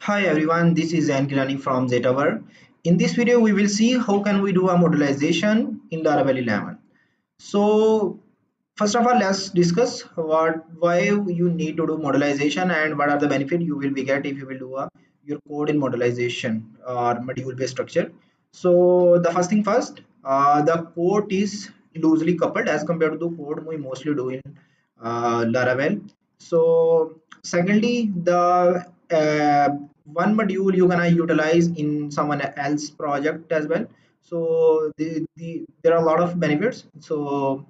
Hi everyone, this is Ankilani from Zetaver. In this video, we will see how can we do a modularization in Laravel 11. So, first of all, let's discuss why you need to do modularization and what are the benefit you will be get if you will do your code in modularization or module-based structure. So, the first thing first, the code is loosely coupled as compared to the code we mostly do in Laravel. So, secondly, the one module you're gonna utilize in someone else project as well. So there are a lot of benefits of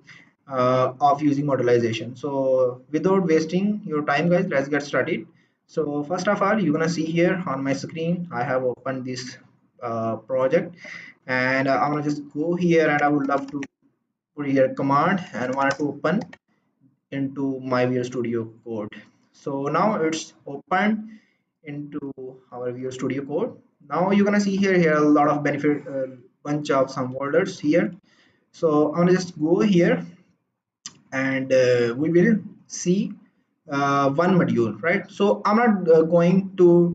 using modularization. So without wasting your time, guys, let's get started. So first of all, you're gonna see here on my screen I have opened this project, and I'm gonna just go here, and I would love to put here command and want to open into my Visual Studio Code. So now it's open into our Visual Studio Code. Now you're gonna see here a lot of benefit, bunch of some folders here. So I'm gonna just go here, and we will see one module, right? So I'm not going to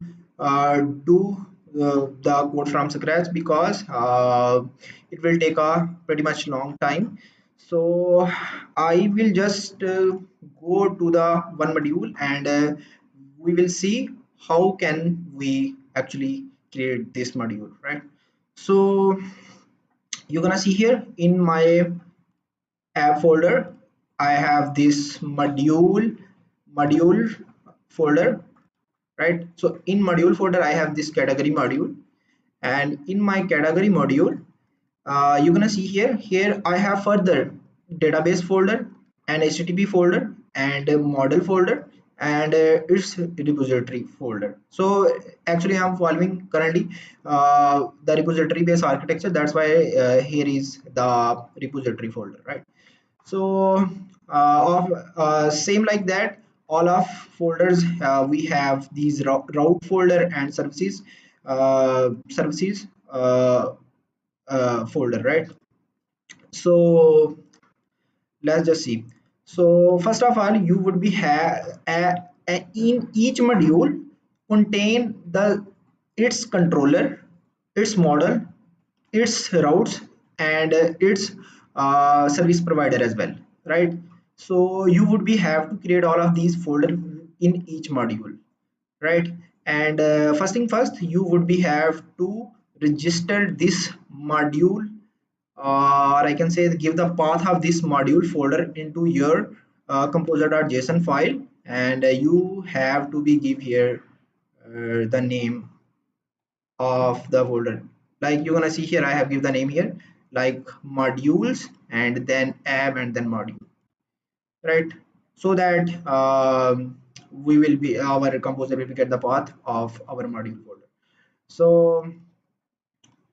do the code from scratch because it will take a pretty much long time. So I will just go to the one module, and we will see how can we actually create this module, right? So you're gonna see here in my app folder I have this module folder, right? So in module folder I have this category module, and in my category module you're gonna see here I have further database folder and http folder and a model folder and its repository folder. So actually I'm following currently the repository based architecture. That's why here is the repository folder, right? So of same like that, all of folders we have these route folder and services folder, right? So let's just see. So first of all, you would be in each module contain the its controller, its model, its routes, and its service provider as well, right? So you would be have to create all of these folder in each module, right? And first thing first, you would be have to register this module, or I can say give the path of this module folder into your composer.json file, and you have to be give here the name of the folder. Like you're gonna see here, I have give the name here like modules and then app and then module, right? So that we will be our composer will get the path of our module folder. So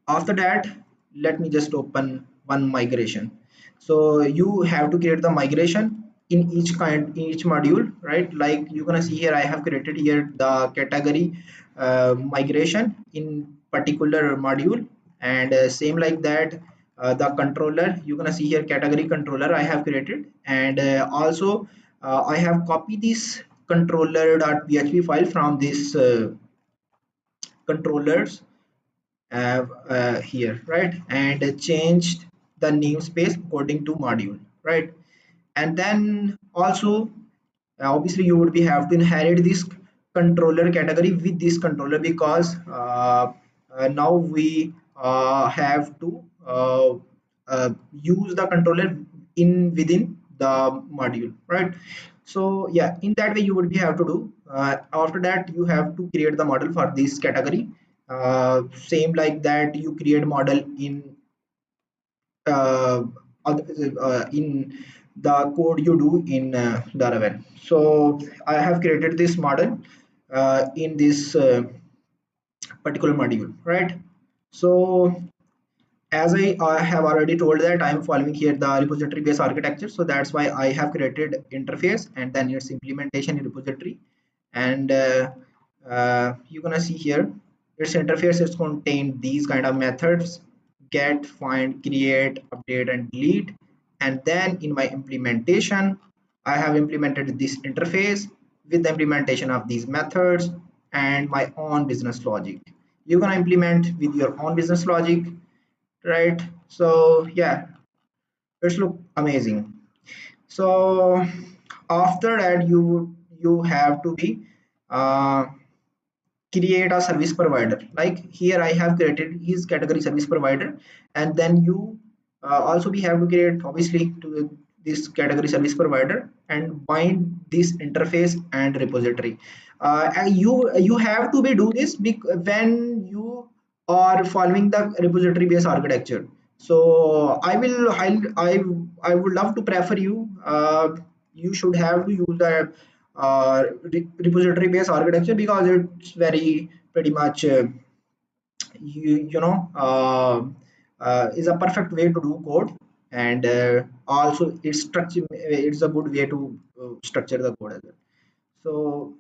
after that, let me just open one migration. So you have to create the migration in each module, right? Like you're gonna see here I have created here the category migration in particular module, and same like that the controller, you're gonna see here category controller I have created, and also I have copied this controller.php file from this controllers here, right? And changed the namespace according to module, right? And then also obviously you would be have to inherit this controller category with this controller, because now we have to use the controller in within the module, right? So yeah, in that way you would be have to do. After that you have to create the model for this category. Same like that you create model uh, in the code you do in Laravel. So I have created this model in this particular module, right? So as I have already told that I'm following here the repository based architecture, so that's why I have created interface and then its implementation in repository. And you're gonna see here its interface is contain these kind of methods: get, find, create, update, and delete. And then in my implementation I have implemented this interface with the implementation of these methods, and my own business logic. You're gonna implement with your own business logic, right? So yeah, it's look amazing. So after that, you have to be uh, create a service provider. Like here I have created his category service provider, and then you also we have to create obviously to this category service provider and bind this interface and repository. And you have to be do this when you are following the repository based architecture. So I would love to prefer you, you should have to use the repository based architecture because it's very pretty much you know is a perfect way to do code, and also it's structure, it's a good way to structure the code as well. So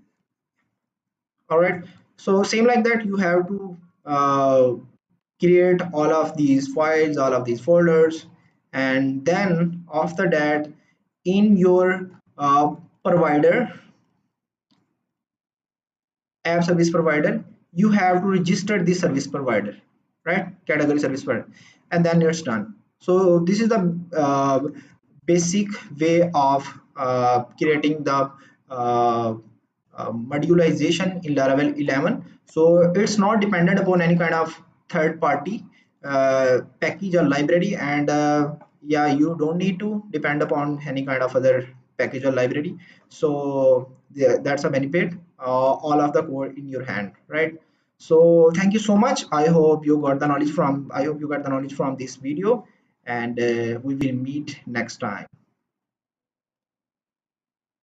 all right, so same like that you have to create all of these files, all of these folders, and then after that in your provider, app service provider, you have to register the service provider, right? Category service provider, and then it's done. So this is the basic way of creating the modularization in Laravel 11. So it's not dependent upon any kind of third party package or library, and yeah, you don't need to depend upon any kind of other package or library. So yeah, that's a benefit, all of the code in your hand, right? So thank you so much. I hope you got the knowledge from this video, and we will meet next time.